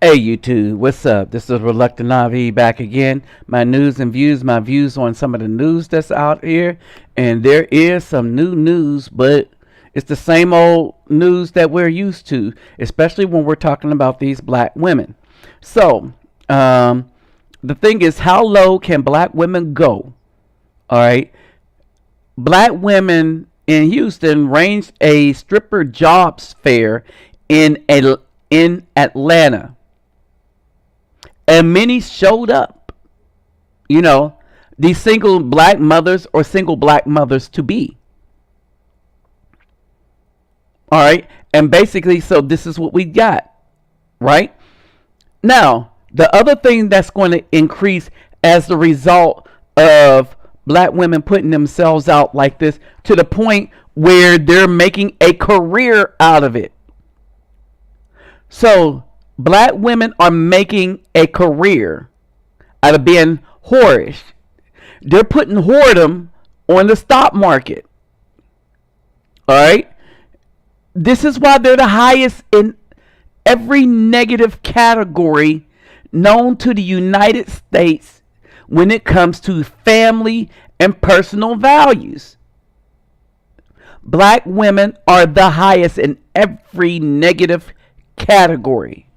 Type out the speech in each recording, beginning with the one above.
Hey YouTube, what's up? This is Reluctant Navi back again. My news and views, my views on some of the news that's out here. And there is some new news, but it's the same old news that we're used to, especially when we're talking about these black women. So, the thing is, how low can black women go? All right. Black women in Houston arranged a stripper jobs fair in Atlanta. And many showed up, these single black mothers or single black mothers to be. All right. And basically, so this is what we got. Right. Now, the other thing that's going to increase as the result of black women putting themselves out like this to the point where they're making a career out of it. So, black women are making a career out of being whorish. They're putting whoredom on the stock market. All right. This is why they're the highest in every negative category known to the United States when it comes to family and personal values. Black women are the highest in every negative category.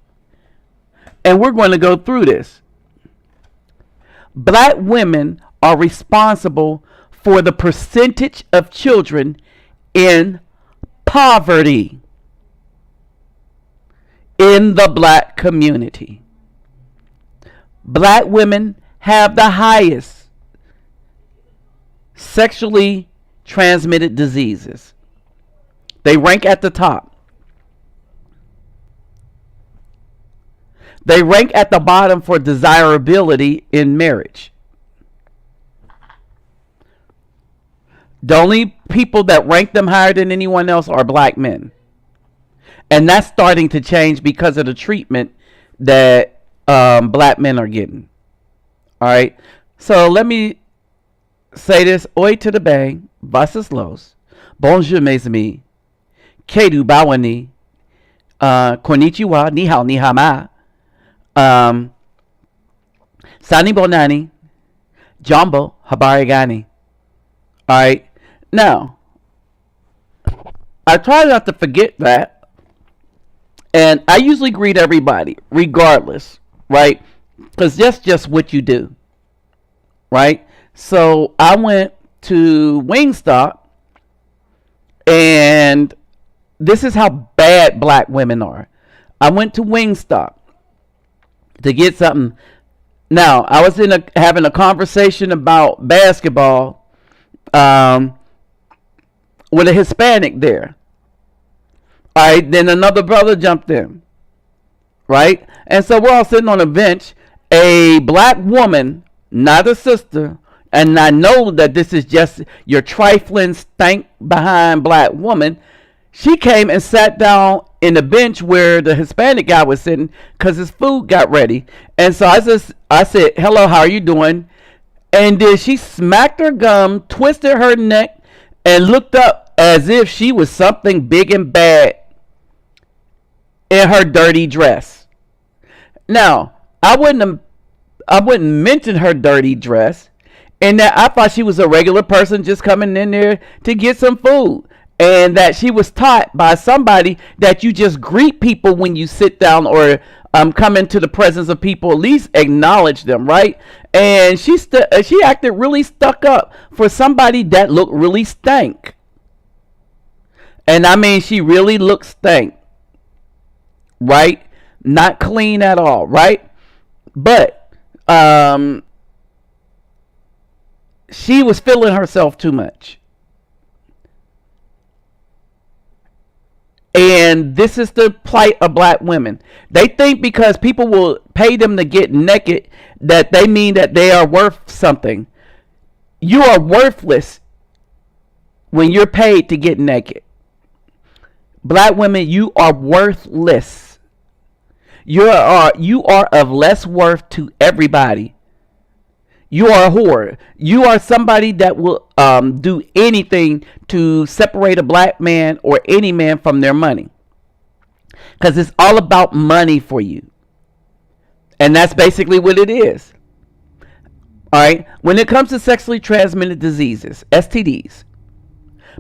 And we're going to go through this. Black women are responsible for the percentage of children in poverty in the black community. Black women have the highest sexually transmitted diseases. They rank at the top. They rank at the bottom for desirability in marriage. The only people that rank them higher than anyone else are black men. And that's starting to change because of the treatment that black men are getting. All right. So let me say this. Oi to the bang. Vasses los. Bonjour mes amis. Kedu bawani. Konnichiwa. Ni hao ni hama. Sani Bonani, Jumbo, Habari Gani. Alright. Now, I try not to forget that. And I usually greet everybody, regardless. Right? Because that's just what you do. Right? So, I went to Wingstop. And this is how bad black women are. I went to Wingstop to get something. Now, I was having a conversation about basketball with a Hispanic there. All right, then another brother jumped in. Right? And so we're all sitting on a bench. A black woman, not a sister, and I know that this is just your trifling stank behind black woman. She came and sat down in the bench where the Hispanic guy was sitting because his food got ready. And so I said, hello, how are you doing? And then she smacked her gum, twisted her neck, and looked up as if she was something big and bad in her dirty dress. Now, I wouldn't mention her dirty dress, and that I thought she was a regular person just coming in there to get some food. And that she was taught by somebody that you just greet people when you sit down or come into the presence of people. At least acknowledge them, right? And she acted really stuck up for somebody that looked really stank. And I mean, she really looked stank, right? Not clean at all, right? But she was feeling herself too much. And this is the plight of black women. They think because people will pay them to get naked that they mean that they are worth something. You are worthless when you're paid to get naked. Black women, you are worthless. You are of less worth to everybody. You are a whore. You are somebody that will do anything to separate a black man or any man from their money. Because it's all about money for you. And that's basically what it is. All right. When it comes to sexually transmitted diseases, STDs,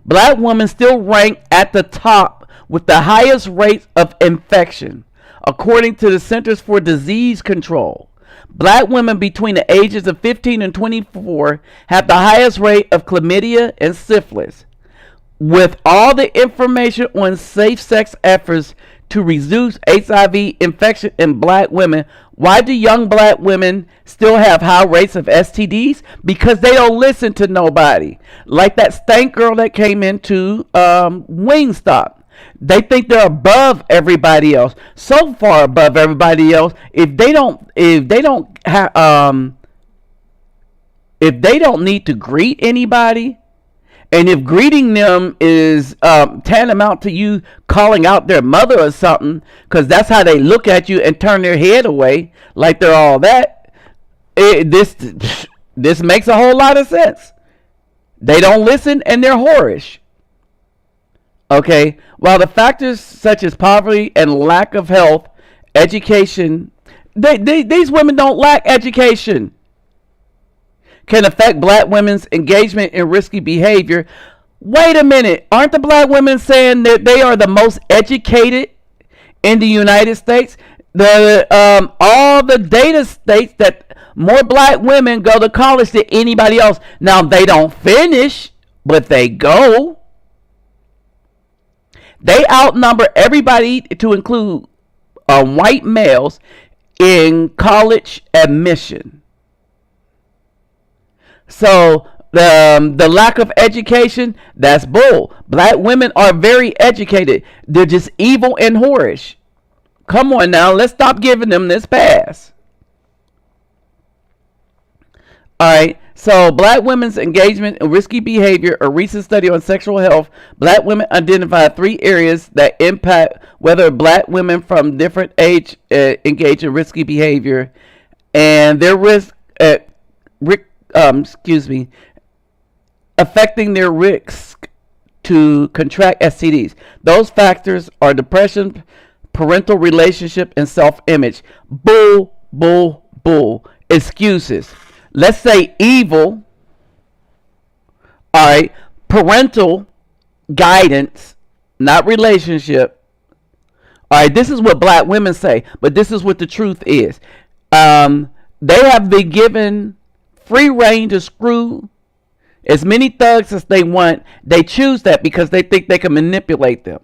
black women still rank at the top with the highest rates of infection. According to the Centers for Disease Control, black women between the ages of 15 and 24 have the highest rate of chlamydia and syphilis. With all the information on safe sex efforts to reduce HIV infection in black women, why do young black women still have high rates of STDs? Because they don't listen to nobody. Like that stank girl that came into Wingstop. They think they're above everybody else, so far above everybody else. If they don't need to greet anybody, and if greeting them is tantamount to you calling out their mother or something, because that's how they look at you and turn their head away like they're all that, this makes a whole lot of sense. They don't listen and they're whorish. Okay, while the factors such as poverty and lack of health, education, these women don't lack education, can affect black women's engagement in risky behavior. Wait a minute, aren't the black women saying that they are the most educated in the United States? All the data states that more black women go to college than anybody else. Now, they don't finish, but they go. They outnumber everybody, to include white males, in college admission. So the lack of education, that's bull. Black women are very educated. They're just evil and whorish. Come on now, let's stop giving them this pass. All right, so black women's engagement in risky behavior, a recent study on sexual health, black women identified 3 areas that impact whether black women from different age engage in risky behavior, and their affecting their risk to contract STDs. Those factors are depression, parental relationship, and self-image. Bull, bull, bull. Excuses. Let's say evil. All right. Parental guidance, not relationship. All right. This is what black women say, but this is what the truth is. They have been given free reign to screw as many thugs as they want. They choose that because they think they can manipulate them.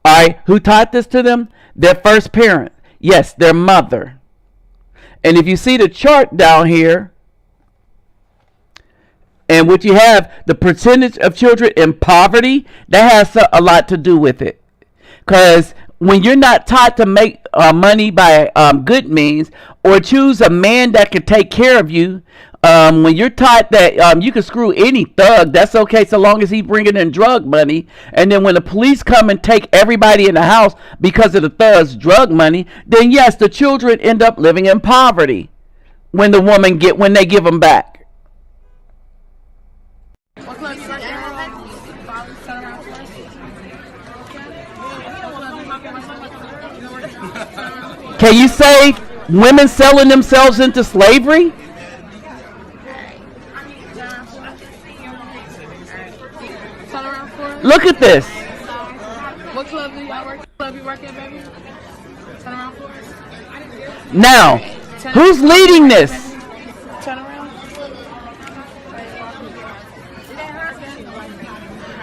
All right. Who taught this to them? Their first parent. Yes, their mother. And if you see the chart down here, and what you have, the percentage of children in poverty, that has a lot to do with it. Because when you're not taught to make money by good means, or choose a man that can take care of you, when you're taught that you can screw any thug, that's okay so long as he's bringing in drug money. And then when the police come and take everybody in the house because of the thug's drug money, then yes, the children end up living in poverty when they give them back. Can you say women selling themselves into slavery? Look at this. What club do y'all work? Club you work at, baby? Turn around for us. Now, who's leading this? Turn around.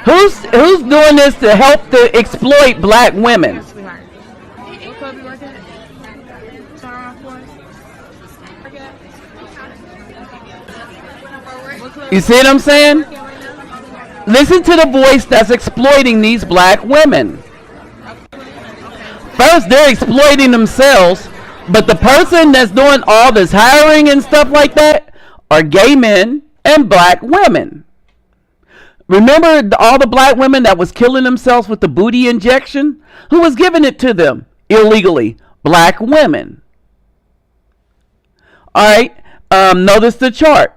Who's doing this to help to exploit black women? What club you work at? Turn around for us. You see what I'm saying? Listen to the voice that's exploiting these black women. First, they're exploiting themselves, but the person that's doing all this hiring and stuff like that are gay men and black women. Remember all the black women that was killing themselves with the booty injection? Who was giving it to them illegally? Black women. All right. Notice the chart.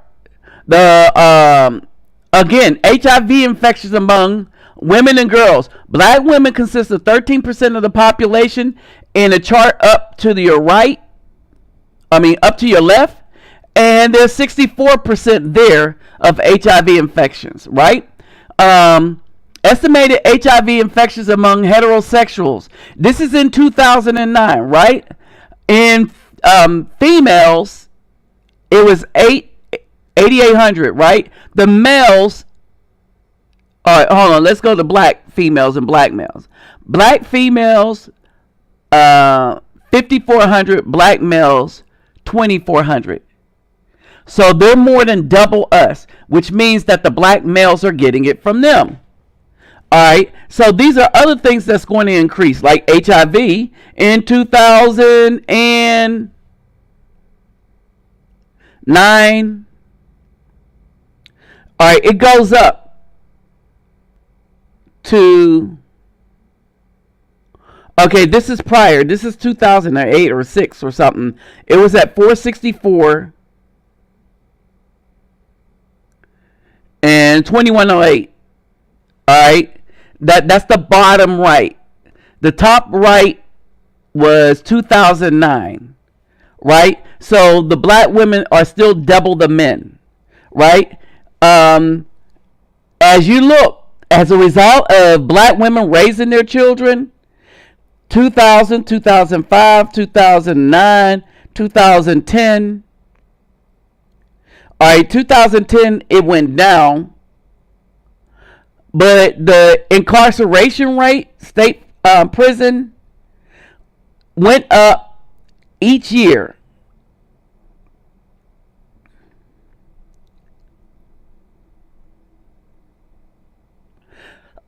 Again, HIV infections among women and girls. Black women consist of 13% of the population. In a chart up to your right, up to your left, and there's 64% there of HIV infections, right? Estimated HIV infections among heterosexuals. This is in 2009, right? In females, it was 8,800, right? The males, all right, hold on. Let's go to black females and black males. Black females, 5,400. Black males, 2,400. So they're more than double us, which means that the black males are getting it from them. All right. So these are other things that's going to increase, like HIV in 2009. All right. It goes up to, okay, this is prior. This is 2008 or 6 or something. It was at 464 and 2108. All right. That's the bottom right. The top right was 2009, right? So the black women are still double the men, right? As you look, as a result of black women raising their children, 2000, 2005, 2009, 2010. All right, 2010, it went down. But the incarceration rate, state prison, went up each year.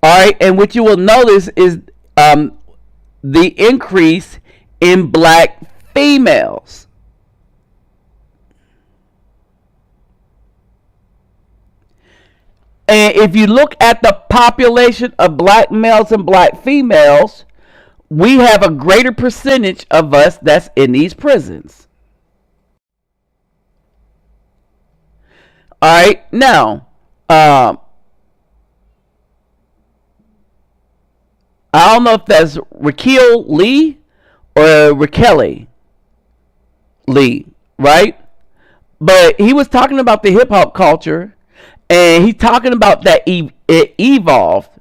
All right, and what you will notice is the increase in black females. And if you look at the population of black males and black females, we have a greater percentage of us that's in these prisons. All right, now, I don't know if that's Raquel Lee or Raquel Lee, right? But he was talking about the hip hop culture. And he's talking about that it evolved,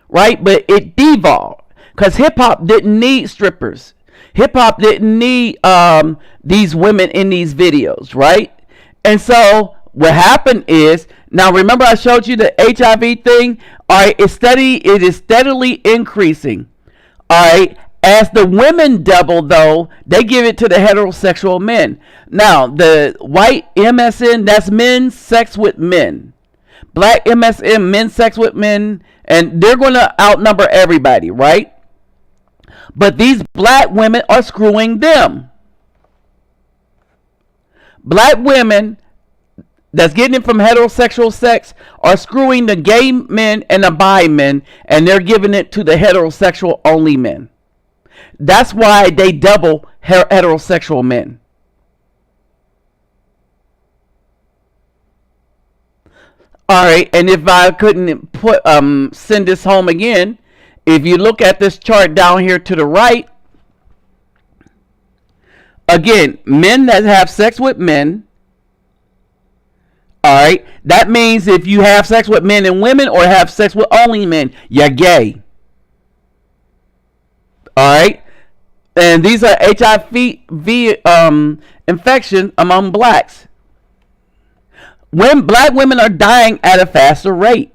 right? But it devolved because hip hop didn't need strippers. Hip hop didn't need these women in these videos, right? And so what happened is, now remember I showed you the HIV thing? All right, it is steadily increasing. All right, as the women double, though, they give it to the heterosexual men. Now, the white MSN, that's men sex with men. Black MSN, men sex with men. And they're going to outnumber everybody, right? But these black women are screwing them. Black women that's getting it from heterosexual sex are screwing the gay men and the bi men. And they're giving it to the heterosexual only men. That's why they double heterosexual men. All right, and if I couldn't send this home again, if you look at this chart down here to the right, again, men that have sex with men. All right, that means if you have sex with men and women or have sex with only men, you're gay. All right. And these are HIV infection among blacks. When black women are dying at a faster rate.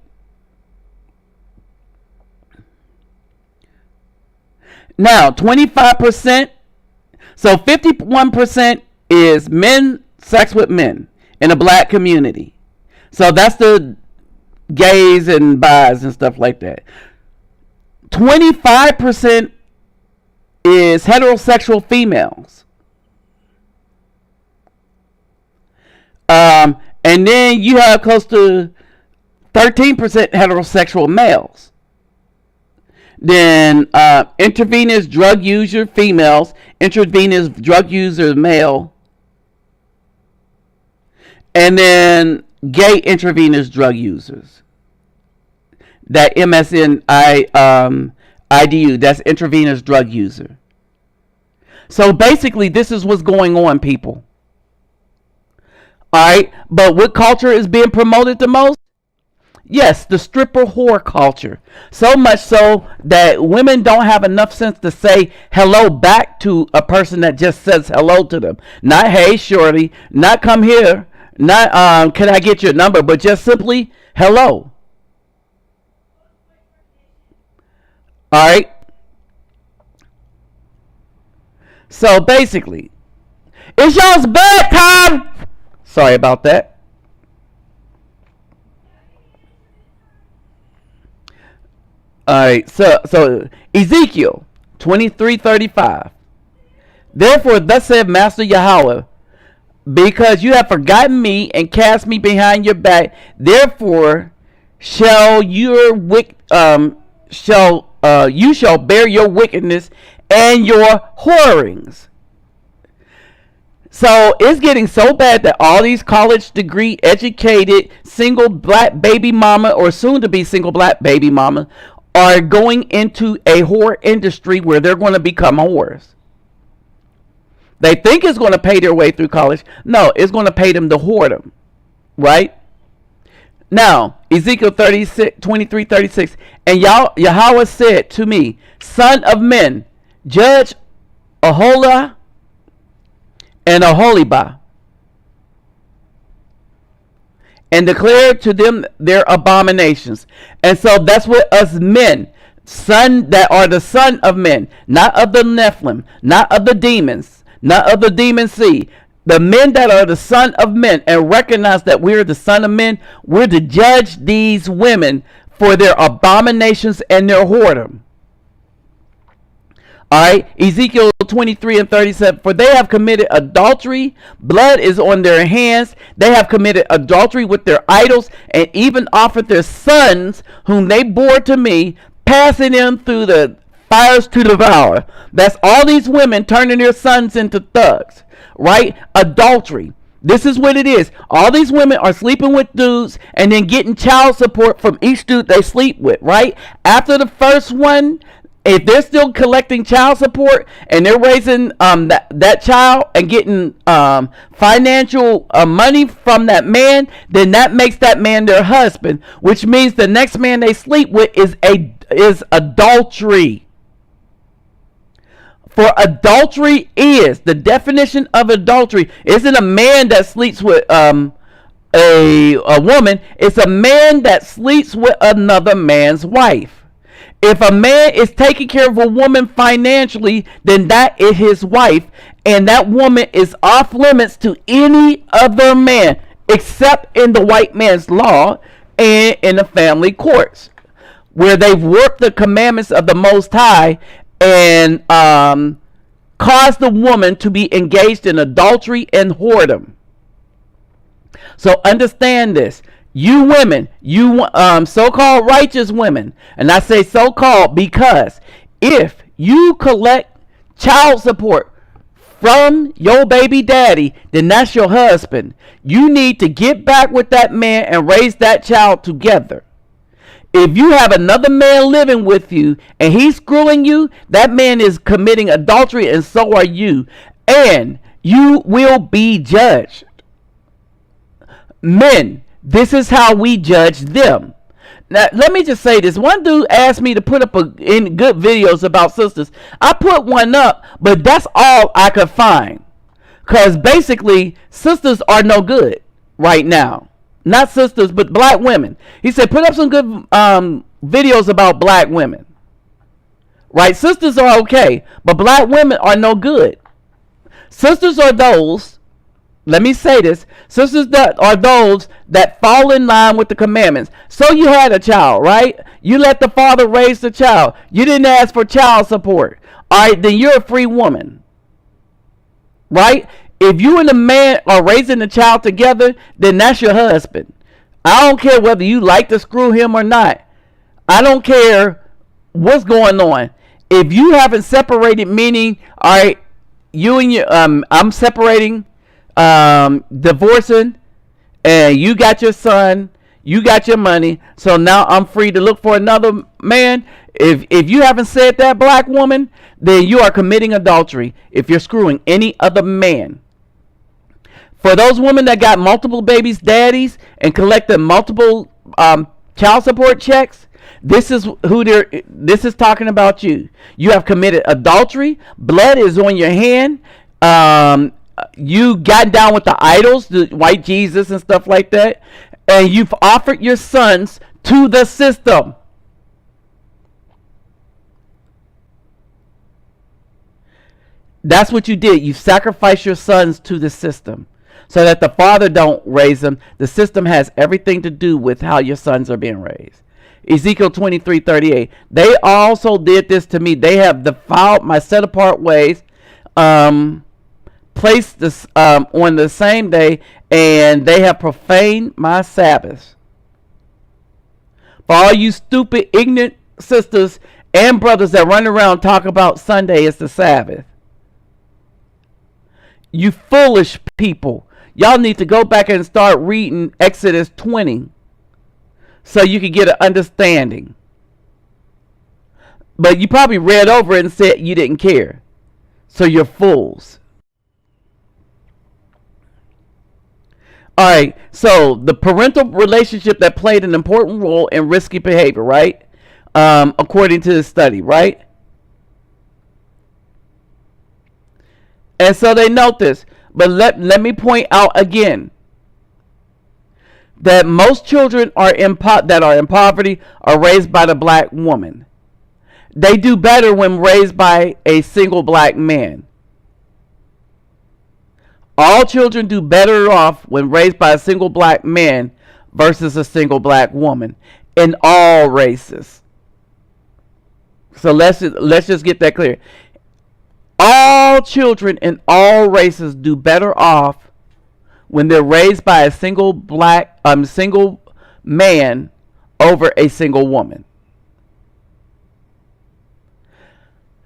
Now, 25%. So 51% is men sex with men in the black community. So that's the gays and bis and stuff like that. 25% is heterosexual females. And then you have close to 13% heterosexual males. Then intravenous drug user females, intravenous drug user male, and then gay intravenous drug users. That MSN IDU, that's intravenous drug user. So basically, this is what's going on, people. All right, but what culture is being promoted the most? Yes, the stripper whore culture. So much so that women don't have enough sense to say hello back to a person that just says hello to them. Not, hey, shorty, not come here, not, can I get your number, but just simply hello. All right. So basically, it's y'all's bedtime. Sorry about that. All right, so Ezekiel 23:35. Therefore, thus said Master Yahweh, because you have forgotten me and cast me behind your back, therefore shall your you shall bear your wickedness and your whorings. So it's getting so bad that all these college degree educated single black baby mama or soon to be single black baby mama are going into a whore industry where they're going to become whores. They think it's going to pay their way through college. No, it's going to pay them to whoredom. Right? Now, Ezekiel 23:36. And Yahweh said to me, Son of men, judge Aholah and Aholibah, and declare to them their abominations. And so that's what us men, son that are the son of men, not of the Nephilim, not of the demons, not of the demon seed, the men that are the son of men, and recognize that we're the son of men, we're to judge these women for their abominations and their whoredom. All right, Ezekiel 23:37. For they have committed adultery, blood is on their hands. They have committed adultery with their idols, and even offered their sons, whom they bore to me, passing them through the fires to devour. That's all these women turning their sons into thugs, right? Adultery. This is what it is. All these women are sleeping with dudes and then getting child support from each dude they sleep with, right? After the first one, if they're still collecting child support and they're raising that child and getting financial money from that man, then that makes that man their husband, which means the next man they sleep with is adultery. For adultery is the definition of adultery isn't a man that sleeps with a woman. It's a man that sleeps with another man's wife. If a man is taking care of a woman financially, then that is his wife, and that woman is off limits to any other man except in the white man's law and in the family courts, where they've worked the commandments of the Most High and caused the woman to be engaged in adultery and whoredom. So understand this. You women, you so-called righteous women, and I say so-called because if you collect child support from your baby daddy, then that's your husband. You need to get back with that man and raise that child together. If you have another man living with you and he's screwing you, that man is committing adultery, and so are you. And you will be judged. Men, this is how we judge them. Now, let me just say this. One dude asked me to put up in good videos about sisters. I put one up, but that's all I could find. Because basically, sisters are no good right now. Not sisters, but black women. He said, put up some good videos about black women. Right? Sisters are okay, but black women are no good. Sisters are those, let me say this, sisters that are those that fall in line with the commandments. So you had a child, right? You let the father raise the child. You didn't ask for child support. All right, then you're a free woman. Right? If you and the man are raising the child together, then that's your husband. I don't care whether you like to screw him or not. I don't care what's going on. If you haven't separated, meaning, all right, you and your, I'm separating, divorcing, and you got your son, you got your money, so now I'm free to look for another man. If you haven't said that, black woman, then you are committing adultery if you're screwing any other man. For those women that got multiple babies daddies and collected multiple child support checks, this is talking about you. You have committed adultery. Blood is on your hand. You got down with the idols, the white Jesus and stuff like that, and you've offered your sons to the system. That's what you did. You sacrificed your sons to the system so that the father don't raise them. The system has everything to do with how your sons are being raised. Ezekiel 23:38. They also did this to me. They have defiled my set apart ways, placed this on the same day, and they have profaned my Sabbaths. For all you stupid, ignorant sisters and brothers that run around talk about Sunday is the Sabbath. You foolish people. Y'all need to go back and start reading Exodus 20 so you can get an understanding. But you probably read over it and said you didn't care. So you're fools. Alright, so the parental relationship that played an important role in risky behavior, right? According to the study, right? And so they note this. But let me point out again that most children that are in poverty are raised by the black woman. They do better when raised by a single black man. All children do better off when raised by a single black man versus a single black woman in all races. So let's just get that clear. All children in all races do better off when they're raised by a single man over a single woman.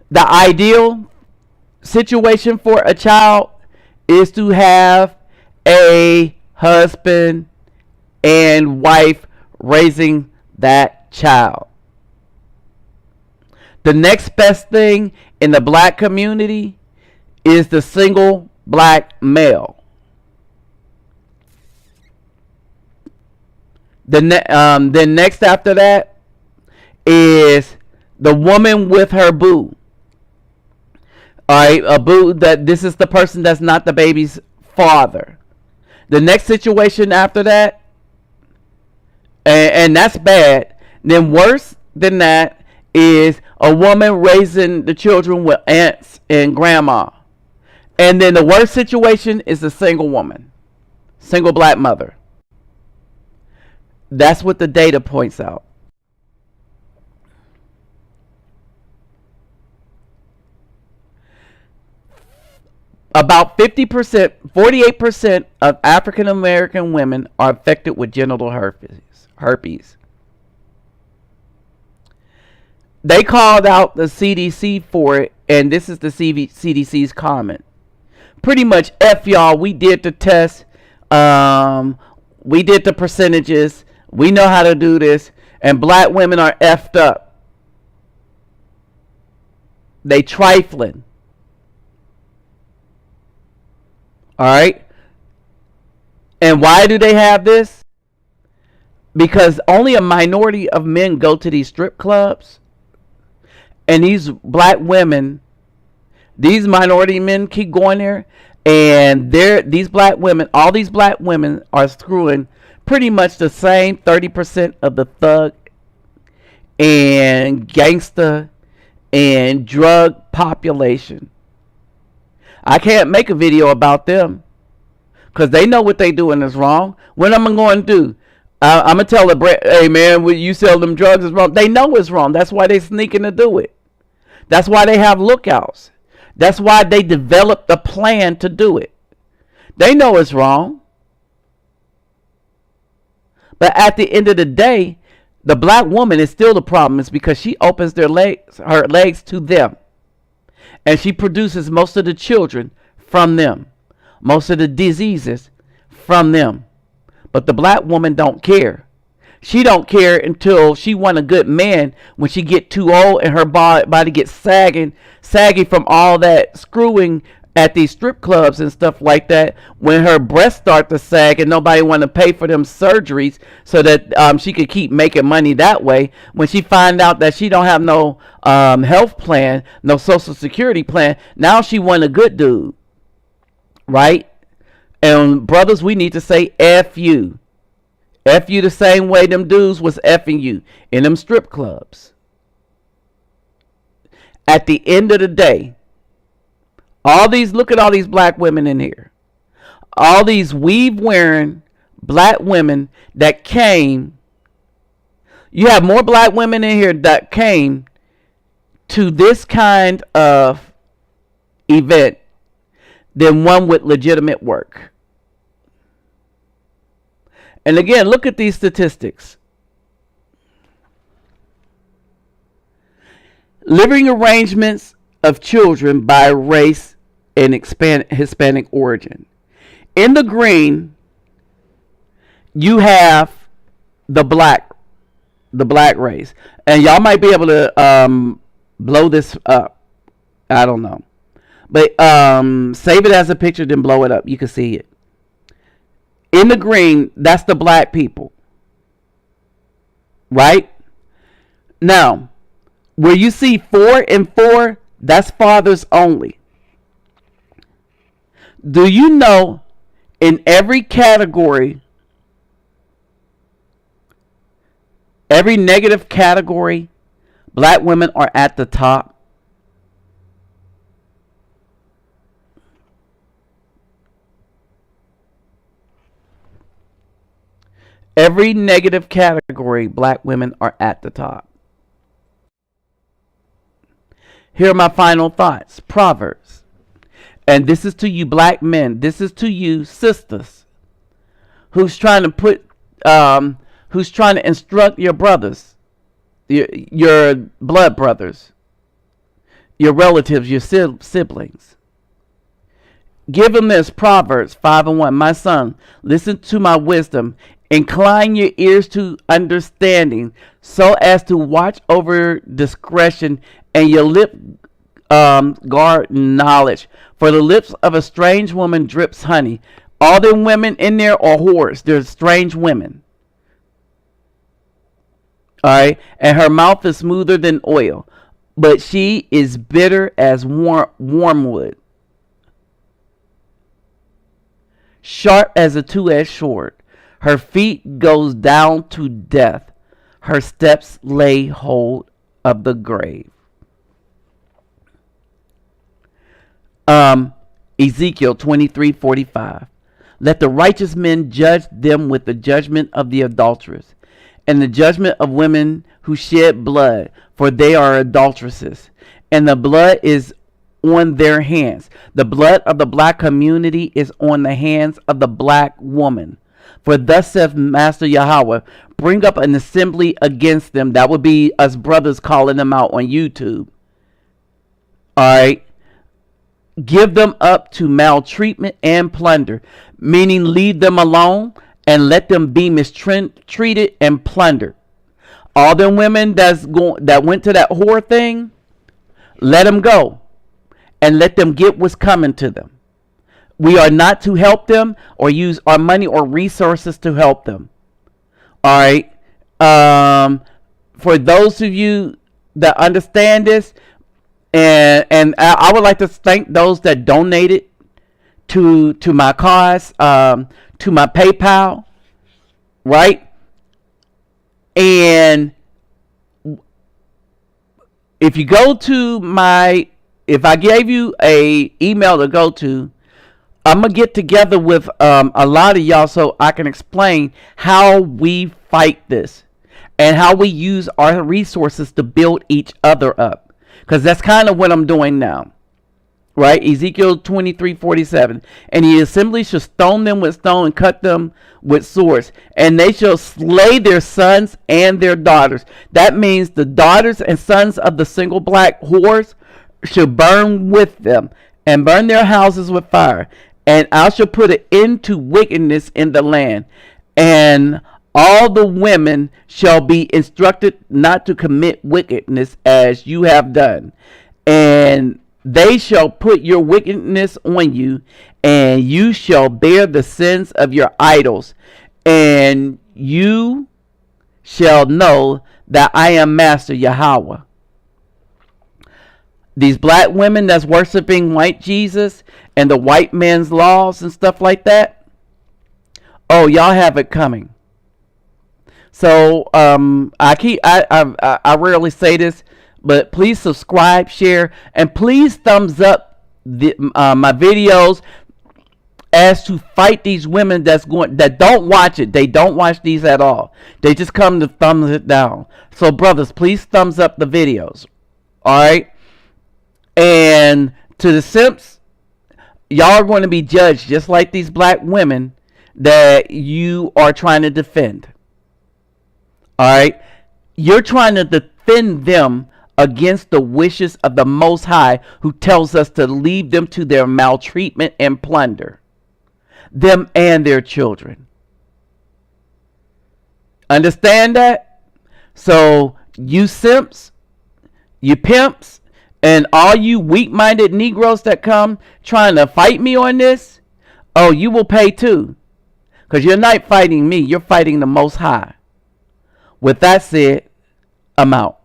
The ideal situation for a child is to have a husband and wife raising that child. The next best thing in the black community is the single black male. Then next after that is the woman with her boo. Alright, a boo that this is the person that's not the baby's father. The next situation after that, and that's bad. Then worse than that is a woman raising the children with aunts and grandma. And then the worst situation is a single woman, single black mother. That's what the data points out. About 50%, 48% of African American women are affected with genital herpes. They called out the CDC for it, and this is the CDC's comment. Pretty much, F y'all, we did the test. We did the percentages. We know how to do this. And black women are effed up. They trifling. Alright? And why do they have this? Because only a minority of men go to these strip clubs. And these black women, these minority men keep going there. And these black women, all these black women are screwing pretty much the same 30% of the thug and gangster and drug population. I can't make a video about them because they know what they doing is wrong. What am I going to do? I'm going to tell the hey man, when you sell them drugs is wrong. They know it's wrong. That's why they sneaking to do it. That's why they have lookouts. That's why they developed a plan to do it. They know it's wrong. But at the end of the day, the black woman is still the problem. It's because she opens her legs to them. And she produces most of the children from them. Most of the diseases from them. But the black woman don't care. She don't care until she want a good man when she get too old and her body gets saggy from all that screwing at these strip clubs and stuff like that. When her breasts start to sag and nobody want to pay for them surgeries so that she could keep making money that way. When she find out that she don't have no health plan, no social security plan, now she want a good dude, right? And brothers, we need to say F you. F you the same way them dudes was effing you in them strip clubs. At the end of the day, look at all these black women in here. All these weave wearing black women that came. You have more black women in here that came to this kind of event than one with legitimate work. And again, look at these statistics. Living arrangements of children by race and Hispanic origin. In the green, you have the black race. And y'all might be able to blow this up. I don't know. But save it as a picture, then blow it up. You can see it. In the green, that's the black people. Right? Now, where you see 4 and 4, that's fathers only. Do you know in every category, every negative category, black women are at the top? Every negative category, black women are at the top. Here are my final thoughts. Proverbs. And this is to you black men. This is to you sisters. Who's trying to instruct your brothers. Your blood brothers. Your relatives, your siblings. Give them this. Proverbs 5:1. My son, listen to my wisdom. Incline your ears to understanding, so as to watch over discretion, and your lip guard knowledge. For the lips of a strange woman drips honey. All the women in there are whores. They're strange women. All right, and her mouth is smoother than oil, but she is bitter as wormwood, sharp as a two-edged sword. Her feet goes down to death. Her steps lay hold of the grave. Ezekiel 23:45. Let the righteous men judge them with the judgment of the adulteress, and the judgment of women who shed blood, for they are adulteresses, and the blood is on their hands. The blood of the black community is on the hands of the black woman. For thus saith Master Yahweh, bring up an assembly against them. That would be us brothers calling them out on YouTube. All right. Give them up to maltreatment and plunder, meaning leave them alone and let them be mistreated and plundered. All them women that went to that whore thing, let them go and let them get what's coming to them. We are not to help them or use our money or resources to help them. All right. For those of you that understand this, and I would like to thank those that donated to my cause, to my PayPal, right? And if you go to if I gave you a email to go to, I'm going to get together with a lot of y'all so I can explain how we fight this and how we use our resources to build each other up. Because that's kind of what I'm doing now. Right? Ezekiel 23:47. And the assembly shall stone them with stone and cut them with swords. And they shall slay their sons and their daughters. That means the daughters and sons of the single black whores shall burn with them and burn their houses with fire. And I shall put an end to wickedness in the land. And All the women shall be instructed not to commit wickedness as you have done, and they shall put your wickedness on you, and you shall bear the sins of your idols, and you shall know that I am Master Yahweh. These black women that's worshiping white Jesus and the white man's laws and stuff like that, oh, y'all have it coming. So I rarely say this, but please subscribe, share, and please thumbs up my videos as to fight these women that don't watch it. They don't watch these at all. They just come to thumbs it down. So brothers, please thumbs up the videos. All right. And to the simps, y'all are going to be judged just like these black women that you are trying to defend. All right. You're trying to defend them against the wishes of the Most High, who tells us to leave them to their maltreatment and plunder, them and their children. Understand that? So you simps, you pimps, and all you weak-minded Negroes that come trying to fight me on this, oh, you will pay too. Because you're not fighting me, you're fighting the Most High. With that said, I'm out.